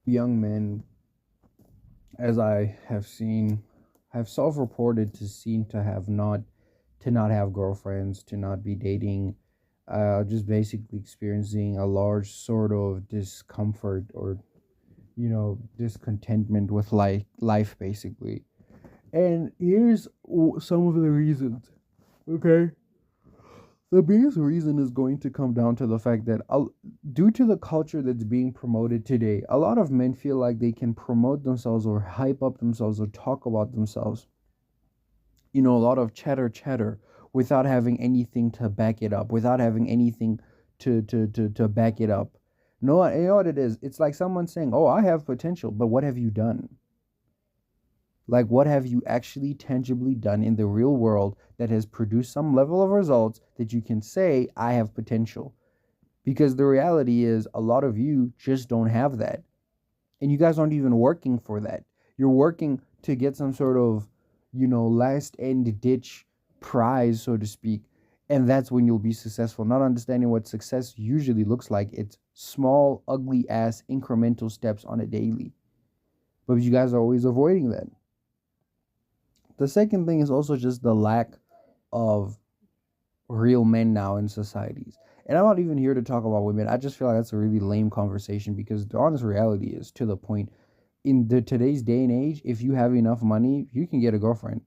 young men, as I have seen, have self-reported to seem to not have girlfriends, to not be dating, just basically experiencing a large sort of discomfort or discontentment with life basically. And here's some of the reasons. Okay, the biggest reason is going to come down to the fact that, due to the culture that's being promoted today, a lot of men feel like they can promote themselves or hype up themselves or talk about themselves, a lot of chatter without having anything to back it up, without having anything to back it up. No, you know what it is? It's like someone saying, "Oh, I have potential," but what have you done? Like, what have you actually tangibly done in the real world that has produced some level of results that you can say, "I have potential"? Because the reality is, a lot of you just don't have that. And you guys aren't even working for that. You're working to get some sort of, last end ditch prize, so to speak. And that's when you'll be successful. Not understanding what success usually looks like. It's small, ugly ass incremental steps on a daily. But you guys are always avoiding that. The second thing is also just the lack of real men now in societies. And I'm not even here to talk about women. I just feel like that's a really lame conversation because the honest reality is, to the point, in the today's day and age, if you have enough money, you can get a girlfriend.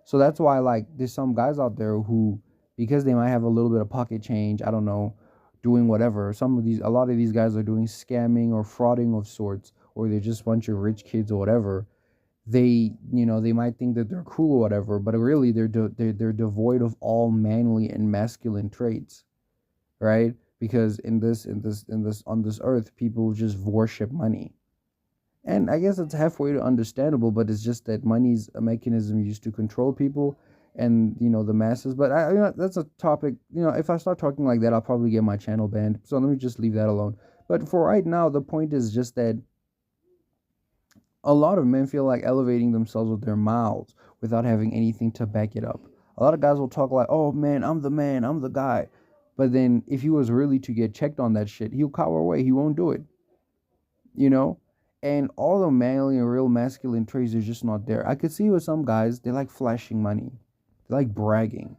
So that's why, like, there's some guys out there who, because they might have a little bit of pocket change, I don't know, doing whatever. A lot of these guys are doing scamming or frauding of sorts, or they're just a bunch of rich kids or whatever. They might think that they're cool or whatever, but really they're devoid of all manly and masculine traits, right? Because in this on this earth, people just worship money. And I guess it's halfway to understandable, but it's just that money's a mechanism used to control people and, the masses. But that's a topic. If I start talking like that, I'll probably get my channel banned. So let me just leave that alone. But for right now, the point is just that a lot of men feel like elevating themselves with their mouths without having anything to back it up. A lot of guys will talk like, "Oh man, man, I'm the guy." But then if he was really to get checked on that shit, he'll cower away. He won't do it, you know? And all the manly and real masculine traits are just not there. I could see with some guys, they like flashing money. They like bragging.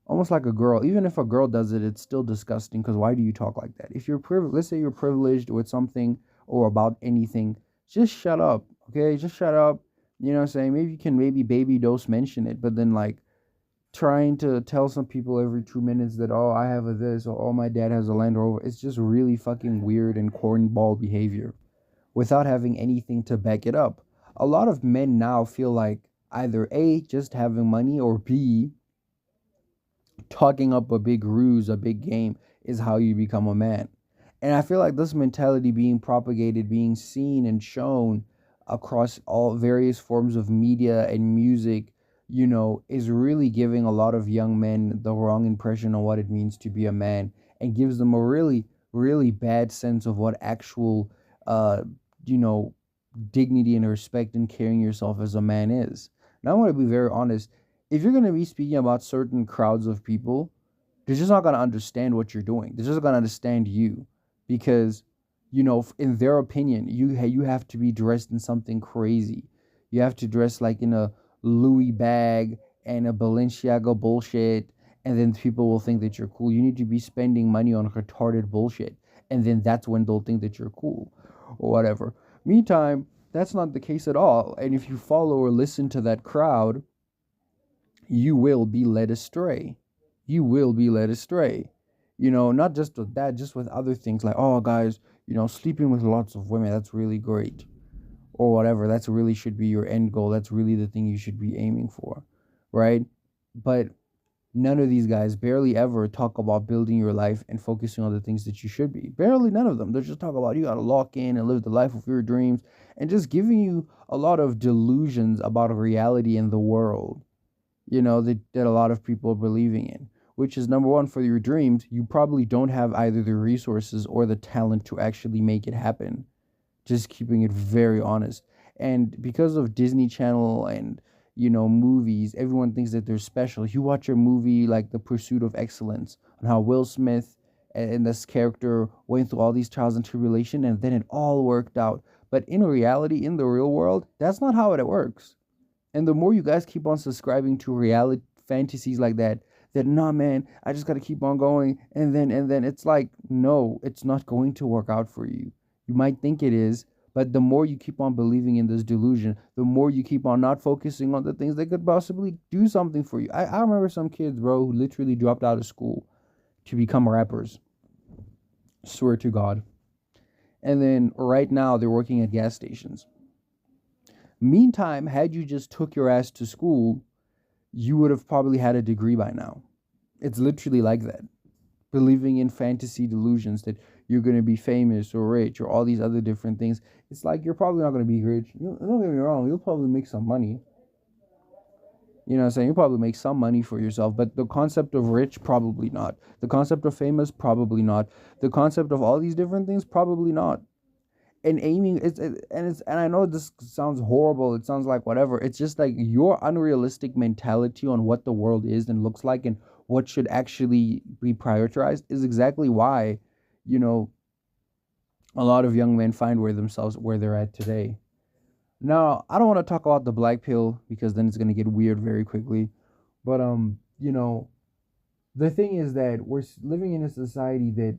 Almost like a girl. Even if a girl does it, it's still disgusting because why do you talk like that? If you're privileged, let's say you're privileged with something or about anything, just shut up. Okay? Just shut up. You know what I'm saying? Maybe you can maybe baby dose mention it, but then like trying to tell some people every 2 minutes that, "Oh, I have a this," or, "Oh, my dad has a Land Rover," it's just really fucking weird and cornball behavior without having anything to back it up. A lot of men now feel like either A, just having money, or B, talking up a big ruse, a big game is how you become a man. And I feel like this mentality being propagated, being seen and shown across all various forms of media and music, is really giving a lot of young men the wrong impression on what it means to be a man and gives them a really, really bad sense of what actual, uh, you know, dignity and respect and carrying yourself as a man is. Now, I want to be very honest. If you're going to be speaking about certain crowds of people, they're just not going to understand what you're doing. They're just going to understand you because, in their opinion, you have to be dressed in something crazy. You have to dress like in a Louis bag and a Balenciaga bullshit, and then people will think that you're cool. You need to be spending money on retarded bullshit, and then that's when they'll think that you're cool or whatever. Meantime, that's not the case at all. And if you follow or listen to that crowd, you will be led astray. You will be led astray. Not just with that, just with other things like, "Oh, guys, sleeping with lots of women, that's really great." Or whatever. That's really should be your end goal. That's really the thing you should be aiming for. Right? But none of these guys barely ever talk about building your life and focusing on the things that you should be. Barely none of them. They just talk about you gotta lock in and live the life of your dreams and just giving you a lot of delusions about reality in the world, that a lot of people are believing in. Which is number one, for your dreams, you probably don't have either the resources or the talent to actually make it happen. Just keeping it very honest. And because of Disney Channel and movies, everyone thinks that they're special. You watch a movie like The Pursuit of Excellence, on how Will Smith, and this character went through all these trials and tribulation, and then it all worked out. But in reality, in the real world, that's not how it works. And the more you guys keep on subscribing to reality fantasies like that, that nah man, I just gotta keep on going, and then it's like, no, it's not going to work out for you. You might think it is, but the more you keep on believing in this delusion, the more you keep on not focusing on the things that could possibly do something for you. I remember some kids, bro, who literally dropped out of school to become rappers. Swear to God. And then right now they're working at gas stations. Meantime, had you just took your ass to school, you would have probably had a degree by now. It's literally like that. Believing in fantasy delusions that you're going to be famous or rich or all these other different things. It's like you're probably not going to be rich. Don't get me wrong, you'll probably make some money. You know what I'm saying? You'll probably make some money for yourself, but the concept of rich, probably not. The concept of famous, probably not. The concept of all these different things, probably not. And aiming and I know this sounds horrible, it sounds like whatever, it's just like your unrealistic mentality on what the world is and looks like and what should actually be prioritized is exactly why, you know, a lot of young men find where they're at today. Now I don't want to talk about the black pill because then it's going to get weird very quickly, but you know, the thing is that we're living in a society that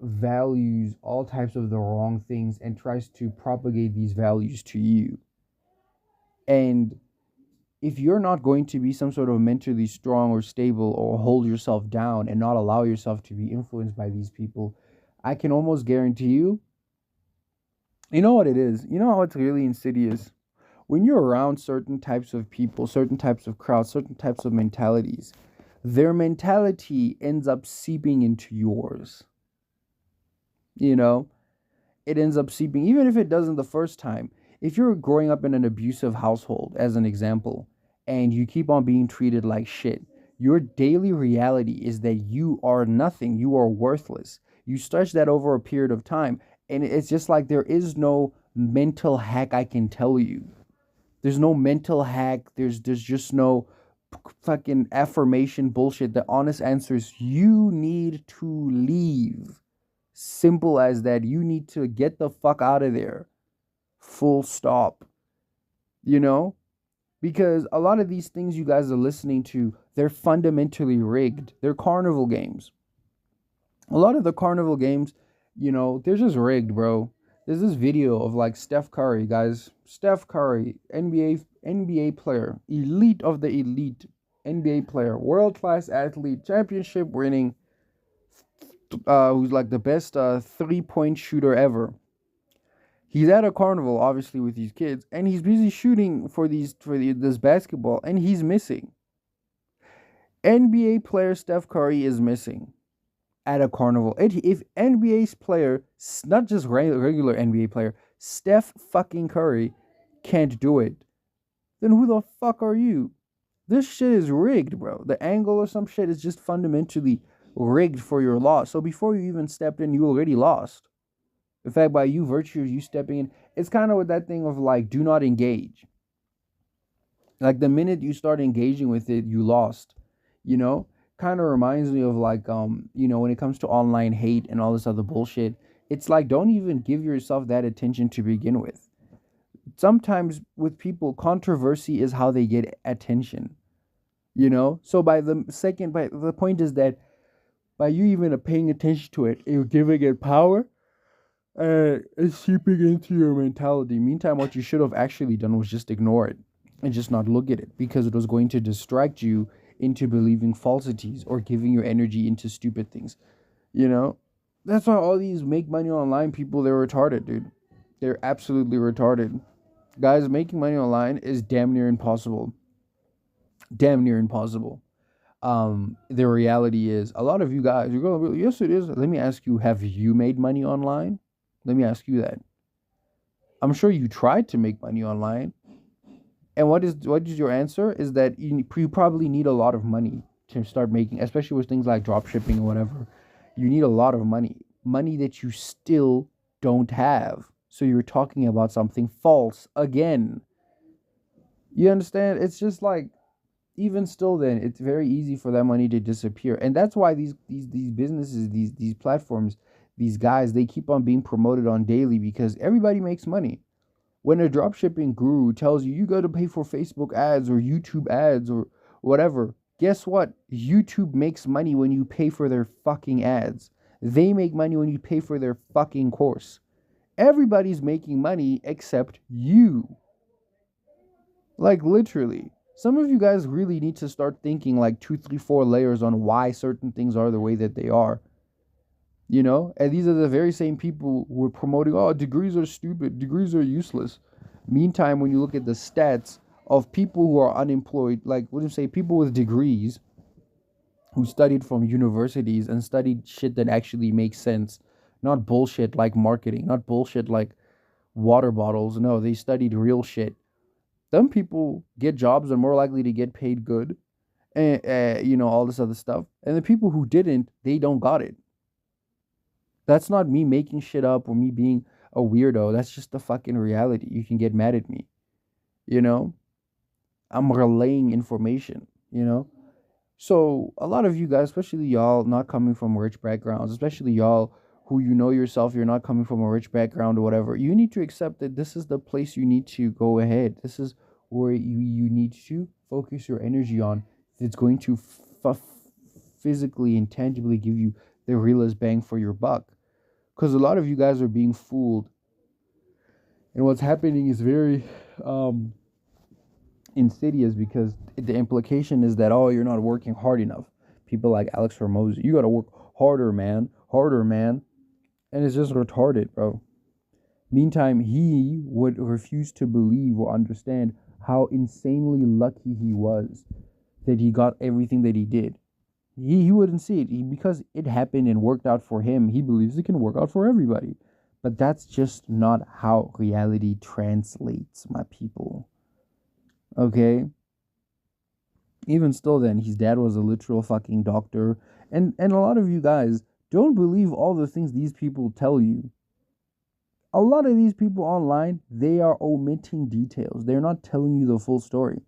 values all types of the wrong things and tries to propagate these values to you. And if you're not going to be some sort of mentally strong or stable or hold yourself down and not allow yourself to be influenced by these people, I can almost guarantee you, you know what it is? You know how it's really insidious? When you're around certain types of people, certain types of crowds, certain types of mentalities, their mentality ends up seeping into yours. You know, it ends up seeping, even if it doesn't the first time. If you're growing up in an abusive household, as an example, and you keep on being treated like shit, your daily reality is that you are nothing, you are worthless. You stretch that over a period of time, and it's just like there is no mental hack I can tell you. There's no mental hack, there's just no fucking affirmation bullshit. The honest answer is you need to leave. Simple as that. You need to get the fuck out of there. Full stop. You know? Because a lot of these things you guys are listening to, they're fundamentally rigged. They're carnival games. A lot of the carnival games, you know, they're just rigged, bro. There's this video of like Steph Curry, guys. Steph Curry, NBA player, elite of the elite NBA player, world class athlete, championship winning, who's like the best 3-point shooter ever. He's at a carnival, obviously, with these kids, and he's busy shooting this basketball, and he's missing. NBA player Steph Curry is missing at a carnival. If NBA's player, not just regular NBA player, Steph fucking Curry can't do it, then who the fuck are you? This shit is rigged, bro. The angle or some shit is just fundamentally rigged for your loss. So before you even stepped in, you already lost. In fact, by you virtue, you stepping in, it's kind of with that thing of like, do not engage. Like the minute you start engaging with it, you lost. You know, kind of reminds me of like, you know, when it comes to online hate and all this other bullshit, it's like, don't even give yourself that attention to begin with. Sometimes with people, controversy is how they get attention. You know, so by the point is that by you even paying attention to it, you're giving it power. It's seeping into your mentality. Meantime, what you should have actually done was just ignore it and just not look at it, because it was going to distract you into believing falsities or giving your energy into stupid things. You know, that's why all these make money online people, they're retarded, dude. They're absolutely retarded. Guys, making money online is damn near impossible. Damn near impossible. The reality is, a lot of you guys, you're going to be, yes, it is. Let me ask you, have you made money online? Let me ask you that. I'm sure you tried to make money online. And what is your answer? Is that you probably need a lot of money to start making, especially with things like drop shipping or whatever. You need a lot of money. Money that you still don't have. So you're talking about something false again. You understand? It's just like, even still, then it's very easy for that money to disappear, and that's why these businesses, these platforms, these guys, they keep on being promoted on daily because everybody makes money. When a dropshipping guru tells you you got to pay for Facebook ads or YouTube ads or whatever, guess what? YouTube makes money when you pay for their fucking ads. They make money when you pay for their fucking course. Everybody's making money except you. Like, literally. Some of you guys really need to start thinking like two, three, four layers on why certain things are the way that they are. You know? And these are the very same people who are promoting, oh, degrees are stupid, degrees are useless. Meantime, when you look at the stats of people who are unemployed, like, what do you say, people with degrees who studied from universities and studied shit that actually makes sense, not bullshit like marketing, not bullshit like water bottles. No, they studied real shit. Them people get jobs and more likely to get paid good, and all this other stuff. And the people who didn't, they don't got it. That's not me making shit up or me being a weirdo. That's just the fucking reality. You can get mad at me, you know. I'm relaying information, you know. So a lot of you guys, especially y'all not coming from rich backgrounds, especially y'all who you know yourself, you're not coming from a rich background or whatever, you need to accept that this is the place you need to go ahead. This is where you need to focus your energy on. It's going to physically and tangibly give you the realest bang for your buck. Because a lot of you guys are being fooled. And what's happening is very insidious because the implication is that, oh, you're not working hard enough. People like Alex Hormozy, you got to work harder, man. Harder, man. And it's just retarded, bro. Meantime, he would refuse to believe or understand how insanely lucky he was that he got everything that he did. He wouldn't see it. Because it happened and worked out for him, he believes it can work out for everybody. But that's just not how reality translates, my people. Okay? Even still, then, his dad was a literal fucking doctor. And a lot of you guys don't believe all the things these people tell you. A lot of these people online, they are omitting details. They're not telling you the full story.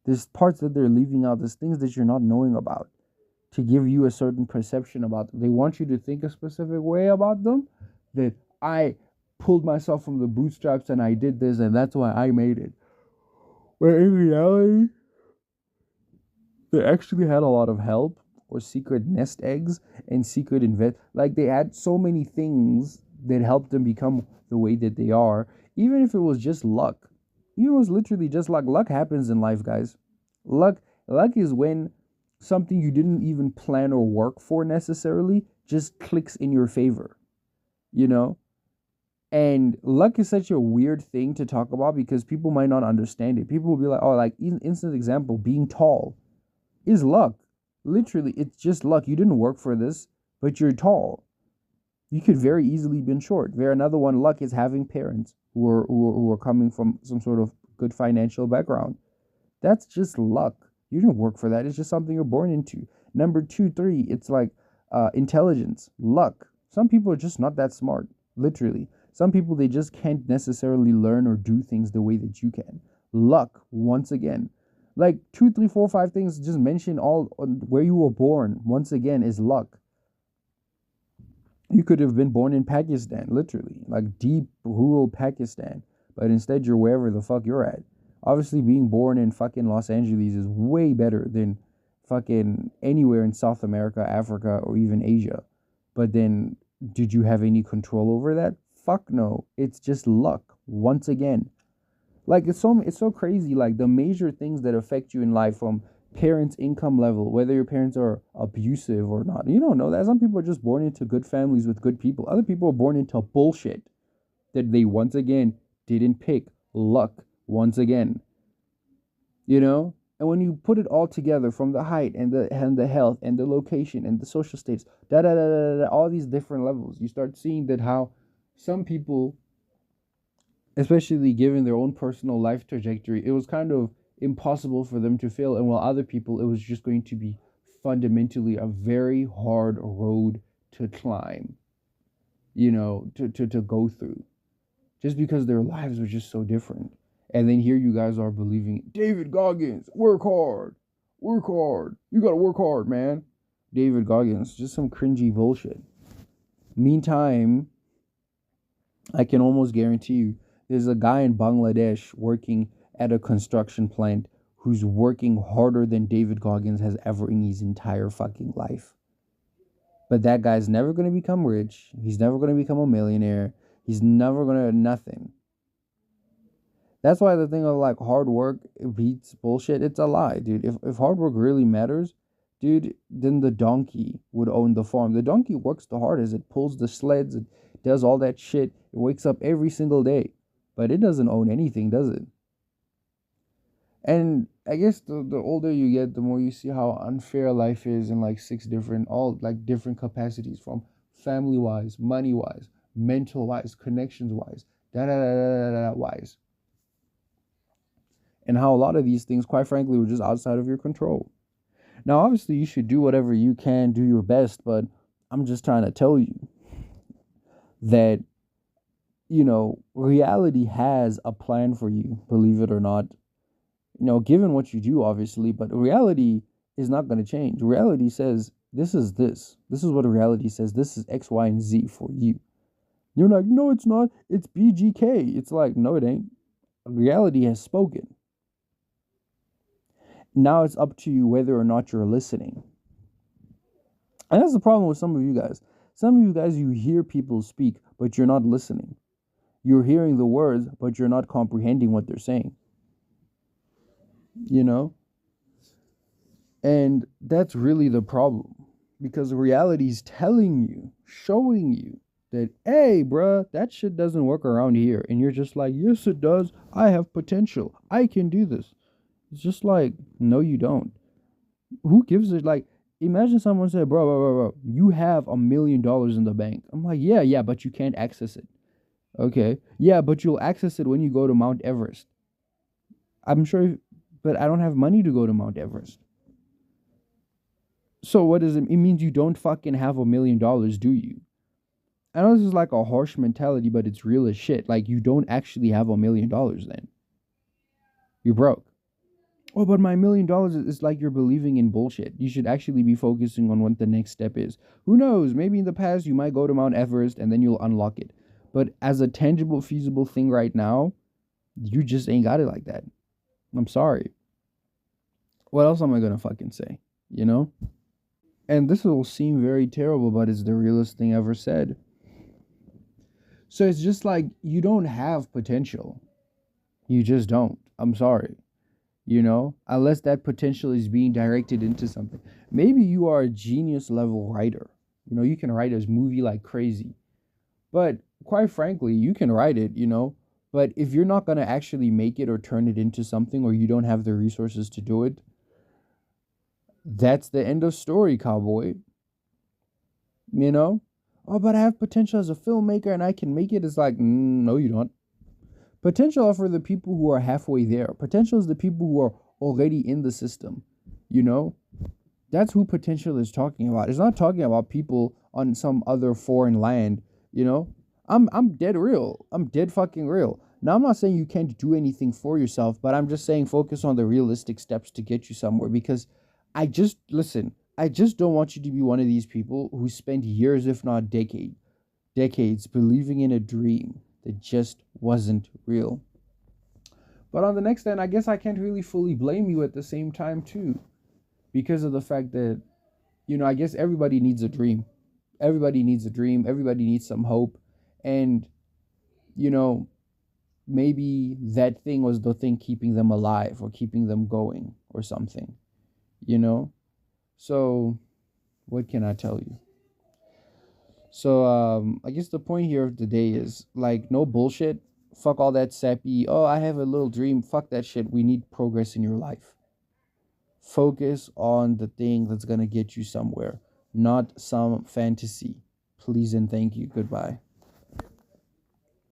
There's parts that they're leaving out. There's things that you're not knowing about to give you a certain perception about them. They want you to think a specific way about them, that I pulled myself from the bootstraps and I did this and that's why I made it. Where in reality, they actually had a lot of help or secret nest eggs and secret like they had so many things that helped them become the way that they are, even if it was just luck. Even if it was literally just luck. Luck happens in life, guys. Luck is when something you didn't even plan or work for necessarily just clicks in your favor, you know? And luck is such a weird thing to talk about because people might not understand it. People will be like, oh, like instant example, being tall is luck. Literally, it's just luck. You didn't work for this, but you're tall. You could very easily been short. There, another one, luck is having parents who are coming from some sort of good financial background. That's just luck. You didn't work for that. It's just something you're born into. Number two, three, it's like intelligence, luck. Some people are just not that smart, literally. Some people, they just can't necessarily learn or do things the way that you can. Luck, once again. Like 2, 3, 4, 5 things, just mention all where you were born, once again, is luck. You could have been born in Pakistan, literally, like deep rural Pakistan, but instead you're wherever the fuck you're at. Obviously, being born in fucking Los Angeles is way better than fucking anywhere in South America, Africa, or even Asia. But then, did you have any control over that? Fuck no. It's just luck, once again. Like, it's so crazy, like, the major things that affect you in life, from parents' income level, whether your parents are abusive or not. You don't know that. Some people are just born into good families with good people. Other people are born into bullshit that they, once again, didn't pick. Luck, once again. You know? And when you put it all together, from the height and the health and the location and the social status, all these different levels, you start seeing that how some people, especially given their own personal life trajectory, it was kind of impossible for them to fail. And while other people, it was just going to be fundamentally a very hard road to climb, to go through, just because their lives were just so different. And then here you guys are believing, David Goggins, work hard. Work hard. You gotta work hard, man. David Goggins, just some cringy bullshit. Meantime, I can almost guarantee you there's a guy in Bangladesh working at a construction plant who's working harder than David Goggins has ever in his entire fucking life. But that guy's never going to become rich. He's never going to become a millionaire. He's never going to nothing. That's why the thing of like hard work beats bullshit, it's a lie, dude. If hard work really matters, dude, then the donkey would own the farm. The donkey works the hardest. It pulls the sleds, it does all that shit. It wakes up every single day. But it doesn't own anything, does it? And I guess the older you get, the more you see how unfair life is in like six different, all like different capacities, from family wise, money wise, mental wise, connections wise, da da da da da da wise. And how a lot of these things, quite frankly, were just outside of your control. Now, obviously, you should do whatever you can, do your best, but I'm just trying to tell you that, reality has a plan for you, believe it or not. Given what you do, obviously, but reality is not going to change. Reality says, this is this. This is what reality says. This is X, Y, and Z for you. You're like, no, it's not. It's BGK. It's like, no, it ain't. Reality has spoken. Now it's up to you whether or not you're listening. And that's the problem with some of you guys. Some of you guys, you hear people speak, but you're not listening. You're hearing the words, but you're not comprehending what they're saying. And that's really the problem. Because reality is telling you, showing you that, hey, bruh, that shit doesn't work around here. And you're just like, yes, it does. I have potential. I can do this. It's just like, no, you don't. Who gives it? Like, imagine someone said, bro, you have $1 million in the bank. I'm like, yeah, but you can't access it. Okay. Yeah, but you'll access it when you go to Mount Everest. I'm sure, but I don't have money to go to Mount Everest. So what does it? It means you don't fucking have $1 million, do you? I know this is like a harsh mentality, but it's real as shit. Like, you don't actually have $1 million then. You're broke. Oh, but my $1 million is like you're believing in bullshit. You should actually be focusing on what the next step is. Who knows? Maybe in the past you might go to Mount Everest and then you'll unlock it. But as a tangible, feasible thing right now, you just ain't got it like that. I'm sorry. What else am I gonna fucking say? And this will seem very terrible, but it's the realest thing ever said. So it's just like you don't have potential. You just don't. I'm sorry. Unless that potential is being directed into something. Maybe you are a genius level writer. You can write a movie like crazy. But quite frankly, you can write it, but if you're not going to actually make it or turn it into something, or you don't have the resources to do it, that's the end of story, cowboy. Oh, but I have potential as a filmmaker and I can make it. It's like, no, you don't. Potential are for the people who are halfway there. Potential is the people who are already in the system. That's who potential is talking about. It's not talking about people on some other foreign land. I'm dead real. I'm dead fucking real. Now, I'm not saying you can't do anything for yourself, but I'm just saying focus on the realistic steps to get you somewhere, because I just don't want you to be one of these people who spend years, if not decades believing in a dream that just wasn't real. But on the next end, I guess I can't really fully blame you at the same time too, because of the fact that, I guess everybody needs a dream. Everybody needs a dream. Everybody needs some hope. And, maybe that thing was the thing keeping them alive or keeping them going or something, So what can I tell you? So I guess the point here of the day is like, no bullshit. Fuck all that sappy. Oh, I have a little dream. Fuck that shit. We need progress in your life. Focus on the thing that's gonna get you somewhere, not some fantasy. Please and thank you. Goodbye.